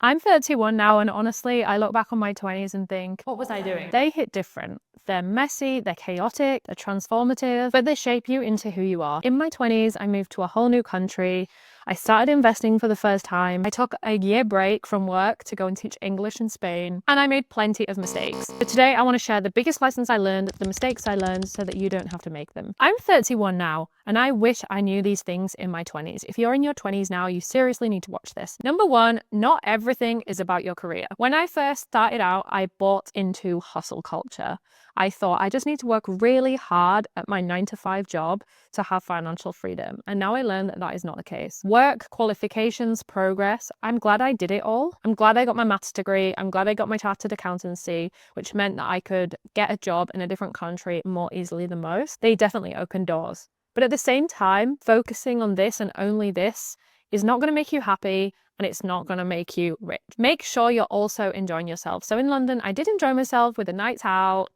I'm 31 now, and honestly, I look back on my 20s and think, what was I doing? They hit different. They're messy, they're chaotic, they're transformative, but they shape you into who you are. In my 20s, I moved to a whole new country. I started investing for the first time. I took a year break from work to go and teach English in Spain, and I made plenty of mistakes. But today I want to share the biggest lessons I learned, the mistakes I learned, so that you don't have to make them. I'm 31 now, and I wish I knew these things in my 20s. If you're in your 20s now, you seriously need to watch this. Number one, not everything is about your career. When I first started out, I bought into hustle culture. I thought I just need to work really hard at my 9 to 5 job to have financial freedom. And now I learned that that is not the case. Work, qualifications, progress. I'm glad I did it all. I'm glad I got my maths degree. I'm glad I got my chartered accountancy, which meant that I could get a job in a different country more easily than most. They definitely opened doors. But at the same time, focusing on this and only this is not going to make you happy, and it's not going to make you rich. Make sure you're also enjoying yourself. So in London, I did enjoy myself with the nights out,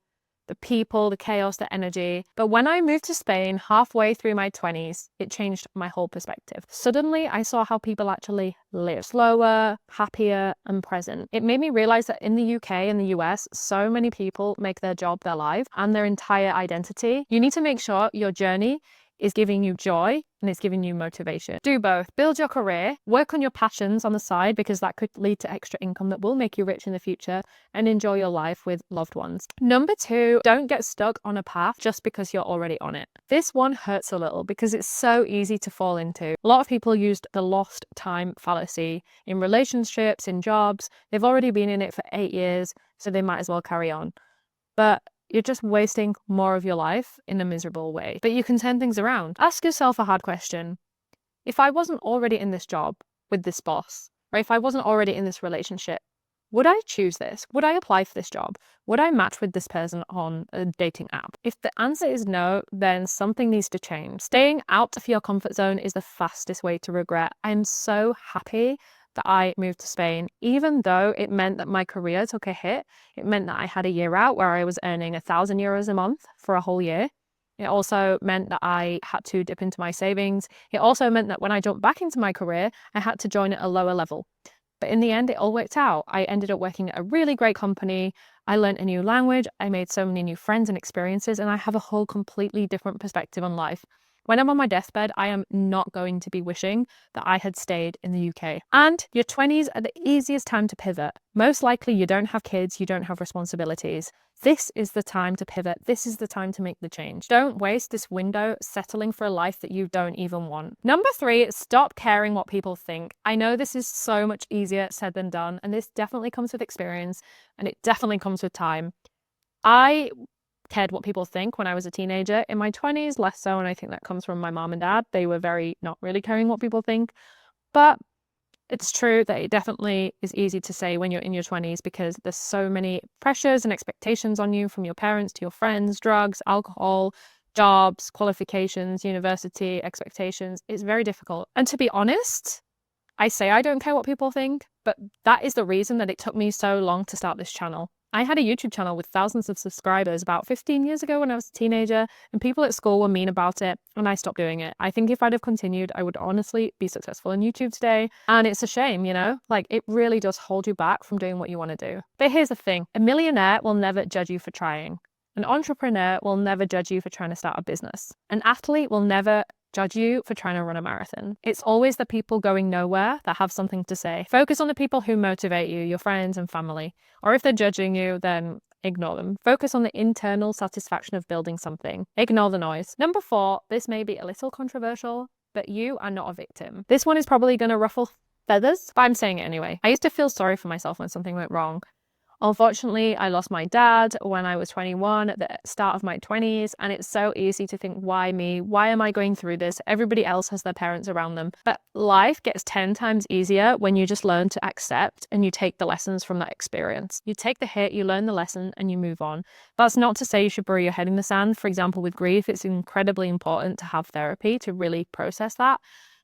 the people, the chaos, the energy. But when I moved to Spain halfway through my 20s, it changed my whole perspective. Suddenly, I saw how people actually live slower, happier, and present. It made me realize that in the UK and the US, so many people make their job their life and their entire identity. You need to make sure your journey is giving you joy and it's giving you motivation. Do both. Build your career, work on your passions on the side, because that could lead to extra income that will make you rich in the future, and enjoy your life with loved ones. Number two, don't get stuck on a path just because you're already on it. This one hurts a little because it's so easy to fall into. A lot of people used the lost time fallacy in relationships, in jobs. They've already been in it for 8 years, so they might as well carry on. But you're just wasting more of your life in a miserable way. But you can turn things around. Ask yourself a hard question. If I wasn't already in this job with this boss, or if I wasn't already in this relationship, would I choose this? Would I apply for this job? Would I match with this person on a dating app? If the answer is no, then something needs to change. Staying out of your comfort zone is the fastest way to regret. I'm so happy that I moved to Spain, even though it meant that my career took a hit. It meant that I had a year out where I was earning €1,000 a month for a whole year. It also meant that I had to dip into my savings. It also meant that when I jumped back into my career, I had to join at a lower level. But in the end, it all worked out. I ended up working at a really great company. I learned a new language. I made so many new friends and experiences, and I have a whole completely different perspective on life. When I'm on my deathbed, I am not going to be wishing that I had stayed in the UK. And your 20s are the easiest time to pivot. Most likely you don't have kids, you don't have responsibilities. This is the time to pivot. This is the time to make the change. Don't waste this window settling for a life that you don't even want. Number three, stop caring what people think. I know this is so much easier said than done, and this definitely comes with experience, and it definitely comes with time. I cared what people think when I was a teenager. In my 20s, less so, and I think that comes from my mom and dad. They were very not really caring what people think. But it's true that it definitely is easy to say when you're in your 20s, because there's so many pressures and expectations on you from your parents to your friends, drugs, alcohol, jobs, qualifications, university expectations. It's very difficult. And to be honest, I say I don't care what people think, but that is the reason that it took me so long to start this channel. I had a YouTube channel with thousands of subscribers about 15 years ago when I was a teenager, and people at school were mean about it, and I stopped doing it. I think if I'd have continued, I would honestly be successful in YouTube today. And it's a shame, you know? Like, it really does hold you back from doing what you want to do. But here's the thing. A millionaire will never judge you for trying. An entrepreneur will never judge you for trying to start a business. An athlete will never judge you for trying to run a marathon. It's always the people going nowhere that have something to say. Focus on the people who motivate you, your friends and family. Or if they're judging you, then ignore them. Focus on the internal satisfaction of building something. Ignore the noise. Number four, this may be a little controversial, but you are not a victim. This one is probably going to ruffle feathers, but I'm saying it anyway. I used to feel sorry for myself when something went wrong. Unfortunately, I lost my dad when I was 21 at the start of my 20s, and it's so easy to think, why me? Why am I going through this? Everybody else has their parents around them. But life gets 10 times easier when you just learn to accept and you take the lessons from that experience. You take the hit, you learn the lesson, and you move on. That's not to say you should bury your head in the sand. For example, with grief, it's incredibly important to have therapy to really process that.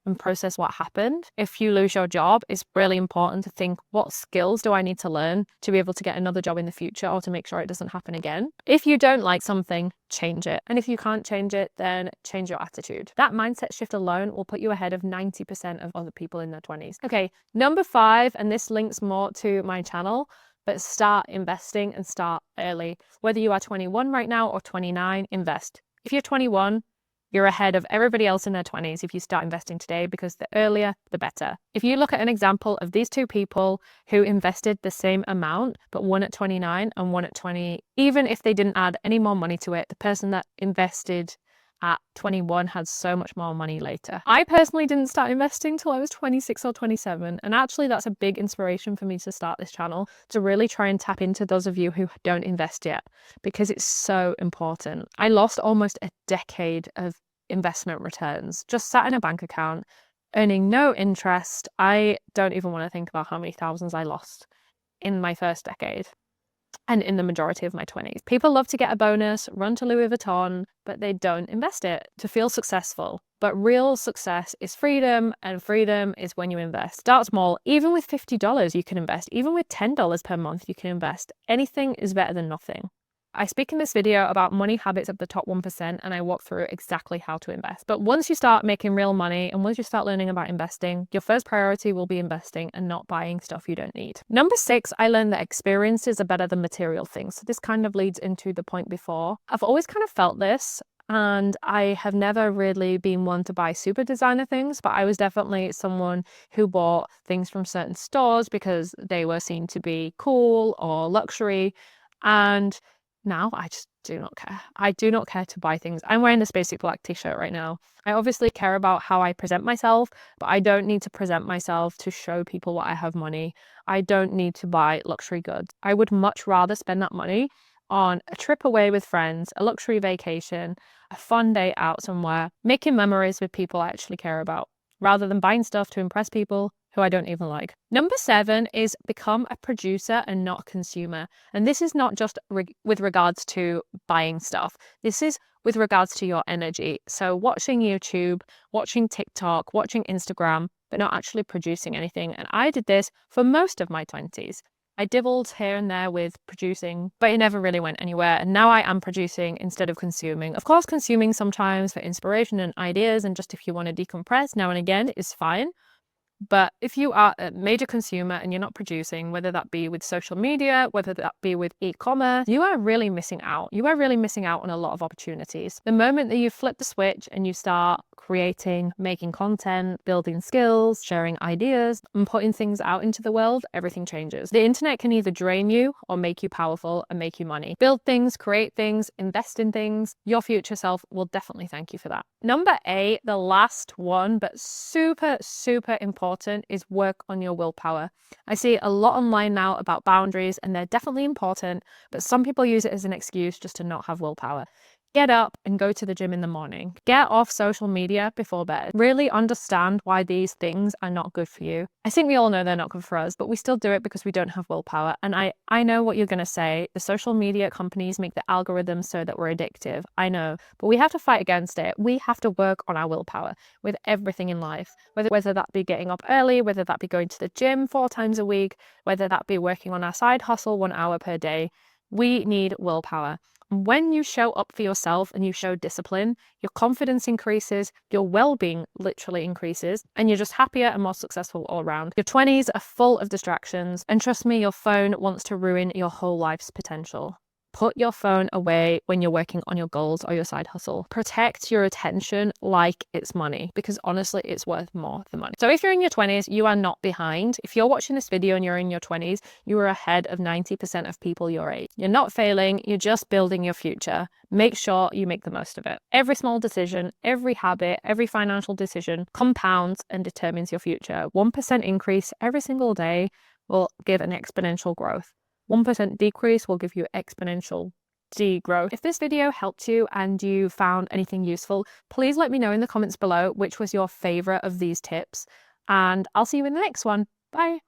and process what happened. If you lose your job, it's really important to think, what skills do I need to learn to be able to get another job in the future or to make sure it doesn't happen again? If you don't like something, change it. And if you can't change it, then change your attitude. That mindset shift alone will put you ahead of 90% of other people in their 20s. Okay, number 5, and this links more to my channel, but start investing and start early. Whether you are 21 right now or 29, invest. If you're 21, you're ahead of everybody else in their 20s if you start investing today, because the earlier, the better. If you look at an example of these two people who invested the same amount, but one at 29 and one at 20, even if they didn't add any more money to it, the person that invested at 21 had so much more money later. I personally didn't start investing till I was 26 or 27. And actually that's a big inspiration for me to start this channel, to really try and tap into those of you who don't invest yet, because it's so important. I lost almost a decade of investment returns, just sat in a bank account, earning no interest. I don't even want to think about how many thousands I lost in my first decade. And in the majority of my 20s. People love to get a bonus, run to Louis Vuitton, but they don't invest it to feel successful. But real success is freedom, and freedom is when you invest. Start small. Even with $50 you can invest. Even with $10 per month you can invest. Anything is better than nothing. I speak in this video about money habits of the top 1%, and I walk through exactly how to invest. But once you start making real money and once you start learning about investing, your first priority will be investing and not buying stuff you don't need. Number 6, I learned that experiences are better than material things. So this kind of leads into the point before. I've always kind of felt this, and I have never really been one to buy super designer things, but I was definitely someone who bought things from certain stores because they were seen to be cool or luxury. And now I just do not care. I do not care to buy things. I'm wearing this basic black t-shirt right now. I obviously care about how I present myself, but I don't need to present myself to show people what I have money. I don't need to buy luxury goods. I would much rather spend that money on a trip away with friends, a luxury vacation, a fun day out somewhere, making memories with people I actually care about, rather than buying stuff to impress people who I don't even like. Number 7 is become a producer and not a consumer. And this is not just with regards to buying stuff. This is with regards to your energy. So watching YouTube, watching TikTok, watching Instagram, but not actually producing anything. And I did this for most of my 20s. I dibbled here and there with producing, but it never really went anywhere. And now I am producing instead of consuming. Of course, consuming sometimes for inspiration and ideas, and just if you want to decompress now and again is fine. But if you are a major consumer and you're not producing, whether that be with social media, whether that be with e-commerce, you are really missing out. You are really missing out on a lot of opportunities. The moment that you flip the switch and you start creating, making content, building skills, sharing ideas, and putting things out into the world, everything changes. The internet can either drain you or make you powerful and make you money. Build things, create things, invest in things. Your future self will definitely thank you for that. Number 8, the last one, but super, super important, is work on your willpower. I see a lot online now about boundaries, and they're definitely important, but some people use it as an excuse just to not have willpower. Get up and go to the gym in the morning. Get off social media before bed. Really understand why these things are not good for you. I think we all know they're not good for us, but we still do it because we don't have willpower. And I know what you're going to say. The social media companies make the algorithms so that we're addictive. I know, but we have to fight against it. We have to work on our willpower with everything in life, whether that be getting up early, whether that be going to the gym 4 times a week, whether that be working on our side hustle 1 hour per day. We need willpower. When you show up for yourself and you show discipline, your confidence increases, your well-being literally increases, and you're just happier and more successful all around. Your 20s are full of distractions, and trust me, your phone wants to ruin your whole life's potential. Put your phone away when you're working on your goals or your side hustle. Protect your attention like it's money, because honestly, it's worth more than money. So if you're in your 20s, you are not behind. If you're watching this video and you're in your 20s, you are ahead of 90% of people your age. You're not failing, you're just building your future. Make sure you make the most of it. Every small decision, every habit, every financial decision compounds and determines your future. 1% increase every single day will give an exponential growth. 1% decrease will give you exponential degrowth. If this video helped you and you found anything useful, please let me know in the comments below which was your favorite of these tips, and I'll see you in the next one. Bye.